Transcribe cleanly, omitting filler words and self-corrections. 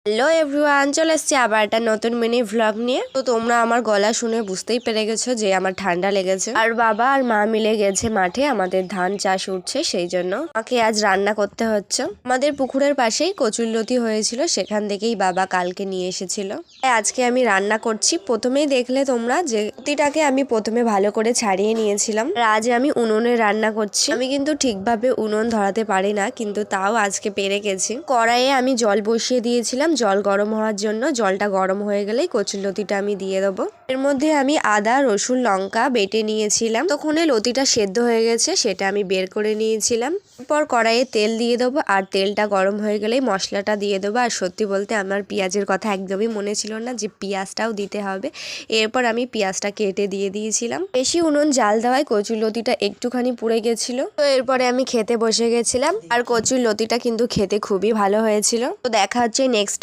Hello everyone, চলে এসেছি আবার একটা নতুন মিনি ভ্লগ নিয়ে। তো তোমরা আমার গলা শুনে বুঝতেই পেরে গেছো যে আমার ঠান্ডা লেগেছে। আর বাবা আর মা মিলে গেছে মাঠে, আমাদের ধান চাষ উঠছে, সেই জন্য আমাকে আজ রান্না করতে হচ্ছে। আমাদের পুকুরের পাশেই কচুরলতি হয়েছিল, সেখান থেকেই বাবা কালকে নিয়ে এসেছিল। আজকে আমি রান্না করছি। প্রথমেই দেখলে তোমরা যে লতিটাকে আমি প্রথমে ভালো করে ছাড়িয়ে নিয়েছিলাম। আর আজ আমি উনুনে রান্না করছি। আমি কিন্তু ঠিকভাবে উনুন ধরাতে পারি না, কিন্তু তাও আজকে পেরে গেছি। কড়াইয়ে আমি জল বসিয়ে দিয়েছিলাম জল গরম হওয়ার জন্য। জলটা গরম হয়ে গেলেই কচুরলতিটা আমি দিয়ে দেবো। এর মধ্যে আমি আদা রসুন লঙ্কা বেটে নিয়েছিলাম। তখন লতিটা সেদ্ধ হয়ে গেছে, সেটা আমি বের করে নিয়েছিলাম। এরপর কড়াইয়ে তেল দিয়ে দেবো, আর তেলটা গরম হয়ে গেলেই মশলাটা দিয়ে দেবো। আর সত্যি বলতে আমার পেঁয়াজের কথা একদমই মনে ছিল না যে পেঁয়াজটাও দিতে হবে। এরপর আমি পেঁয়াজটা কেটে দিয়ে দিয়েছিলাম। বেশি উনুন জাল দেওয়ায় কচুরলতিটা একটুখানি পুড়ে গেছিল। তো এরপরে আমি খেতে বসে গেছিলাম। আর কচুরলতিটা কিন্তু খেতে খুবই ভালো হয়েছিল। তো দেখা হচ্ছে নেক্সট